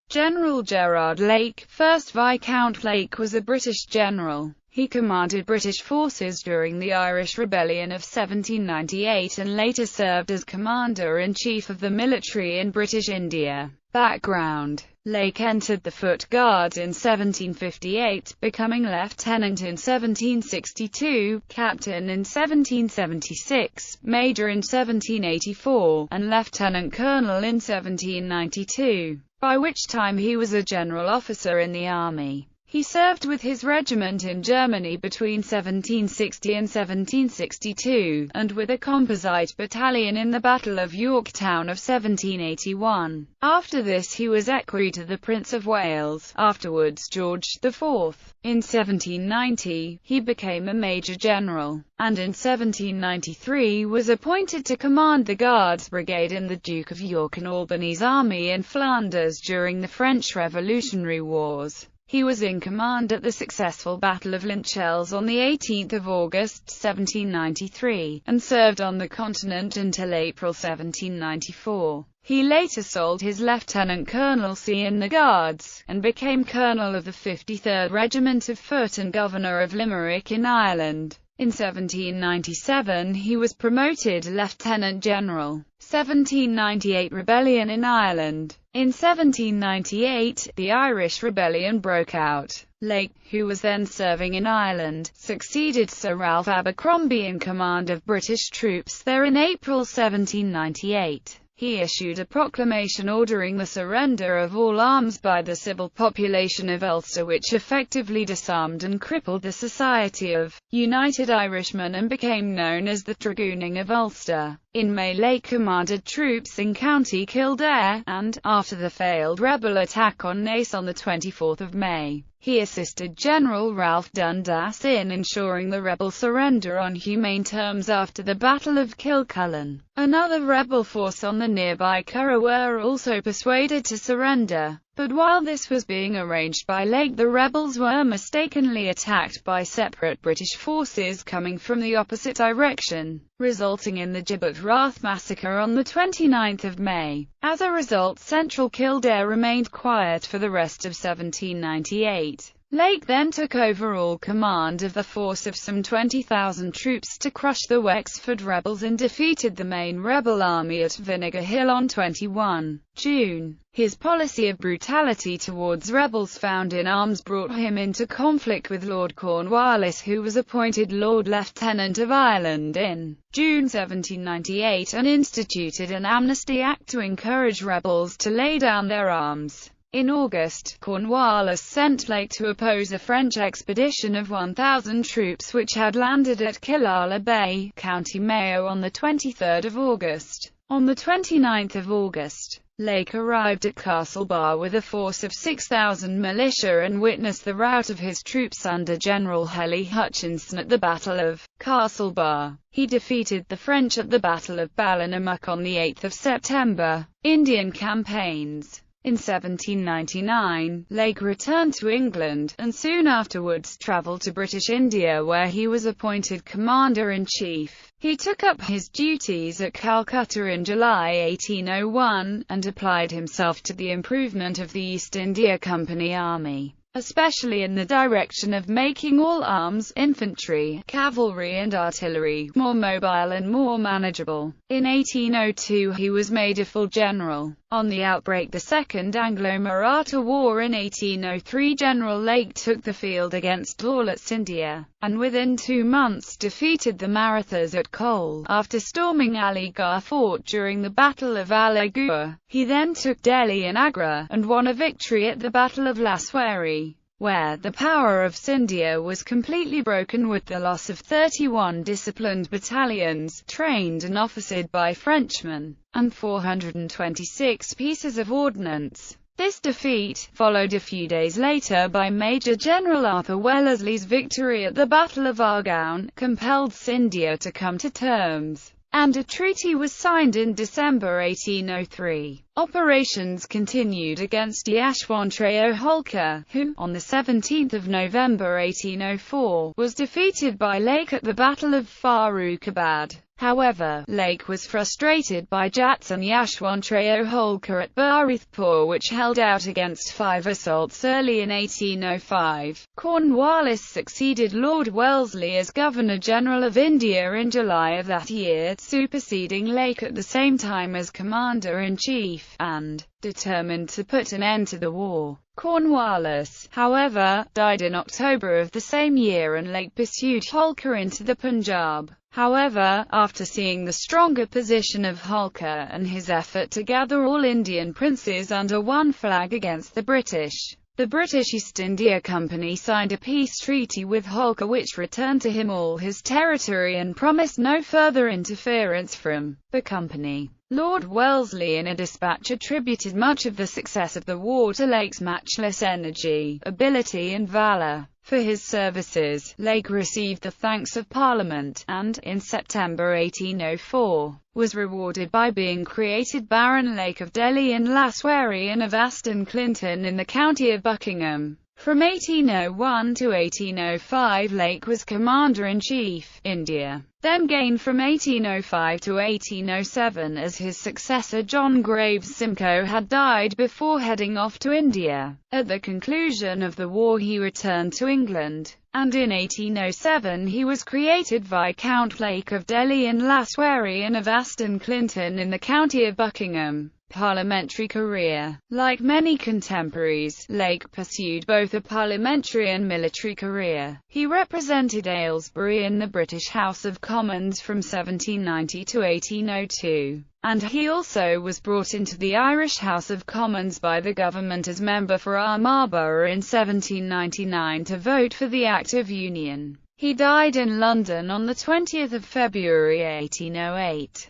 General Gerard Lake, 1st Viscount Lake, was a British general. He commanded British forces during the Irish Rebellion of 1798 and later served as Commander-in-Chief of the military in British India. Background: Lake entered the Foot Guards in 1758, becoming lieutenant in 1762, captain in 1776, major in 1784, and lieutenant colonel in 1792, by which time he was a general officer in the army. He served with his regiment in Germany between 1760 and 1762, and with a composite battalion in the Battle of Yorktown of 1781. After this he was equerry to the Prince of Wales, afterwards George IV. In 1790, he became a major general, and in 1793 was appointed to command the Guards Brigade in the Duke of York and Albany's army in Flanders during the French Revolutionary Wars. He was in command at the successful Battle of Linchells on 18 August 1793, and served on the continent until April 1794. He later sold his lieutenant colonelcy in the Guards, and became colonel of the 53rd Regiment of Foot and governor of Limerick in Ireland. In 1797 he was promoted lieutenant general. 1798 Rebellion in Ireland. In 1798, the Irish Rebellion broke out. Lake, who was then serving in Ireland, succeeded Sir Ralph Abercrombie in command of British troops there in April 1798. He issued a proclamation ordering the surrender of all arms by the civil population of Ulster, which effectively disarmed and crippled the Society of United Irishmen and became known as the Dragooning of Ulster. In May, Lake commanded troops in County Kildare, and, after the failed rebel attack on Naas on 24 May, he assisted General Ralph Dundas in ensuring the rebel surrender on humane terms after the Battle of Kilcullen. Another rebel force on the nearby Curragh were also persuaded to surrender. But while this was being arranged by Lake, the rebels were mistakenly attacked by separate British forces coming from the opposite direction, resulting in the Gibbet Rath massacre on 29 May. As a result, central Kildare remained quiet for the rest of 1798. Lake then took overall command of the force of some 20,000 troops to crush the Wexford rebels and defeated the main rebel army at Vinegar Hill on 21 June. His policy of brutality towards rebels found in arms brought him into conflict with Lord Cornwallis, who was appointed Lord Lieutenant of Ireland in June 1798 and instituted an Amnesty Act to encourage rebels to lay down their arms. In August, Cornwallis sent Lake to oppose a French expedition of 1,000 troops which had landed at Killala Bay, County Mayo on 23 August. On 29 August, Lake arrived at Castlebar with a force of 6,000 militia and witnessed the rout of his troops under General Hely Hutchinson at the Battle of Castlebar. He defeated the French at the Battle of Ballinamuck on 8 September. Indian campaigns. In 1799, Lake returned to England, and soon afterwards travelled to British India where he was appointed Commander-in-Chief. He took up his duties at Calcutta in July 1801, and applied himself to the improvement of the East India Company Army, especially in the direction of making all arms, infantry, cavalry and artillery, more mobile and more manageable. In 1802 he was made a full general. On the outbreak the Second Anglo-Maratha War in 1803, General Lake took the field against all at Scindia, and within 2 months defeated the Marathas at Cole. After storming Aligarh Fort during the Battle of Aligarh, he then took Delhi and Agra, and won a victory at the Battle of Laswari, where the power of Scindia was completely broken with the loss of 31 disciplined battalions, trained and officered by Frenchmen, and 426 pieces of ordnance. This defeat, followed a few days later by Major General Arthur Wellesley's victory at the Battle of Argown, compelled Scindia to come to terms, and a treaty was signed in December 1803. Operations continued against Yashwantrao Holkar, who, on 17 November 1804, was defeated by Lake at the Battle of Farrukhabad. However, Lake was frustrated by Jats and Yashwantrao Holkar at Bharatpur, which held out against 5 assaults early in 1805. Cornwallis succeeded Lord Wellesley as Governor-General of India in July of that year, superseding Lake at the same time as Commander-in-Chief, and, determined to put an end to the war, Cornwallis, however, died in October of the same year, and Lake pursued Holkar into the Punjab. However, after seeing the stronger position of Holkar and his effort to gather all Indian princes under one flag against the British East India Company signed a peace treaty with Holkar which returned to him all his territory and promised no further interference from the company. Lord Wellesley in a dispatch attributed much of the success of the war to Lake's matchless energy, ability and valour. For his services, Lake received the thanks of Parliament, and, in September 1804, was rewarded by being created Baron Lake of Delhi and Laswarri and of Aston Clinton in the county of Buckingham. From 1801 to 1805 Lake was Commander-in-Chief, India. Then gained from 1805 to 1807 as his successor John Graves Simcoe had died before heading off to India. At the conclusion of the war he returned to England, and in 1807 he was created Viscount Lake of Delhi and Laswarri and of Aston Clinton in the county of Buckingham. Parliamentary career. Like many contemporaries, Lake pursued both a parliamentary and military career. He represented Aylesbury in the British House of Commons from 1790 to 1802, and he also was brought into the Irish House of Commons by the government as member for Armagh in 1799 to vote for the Act of Union. He died in London on the 20th of February 1808.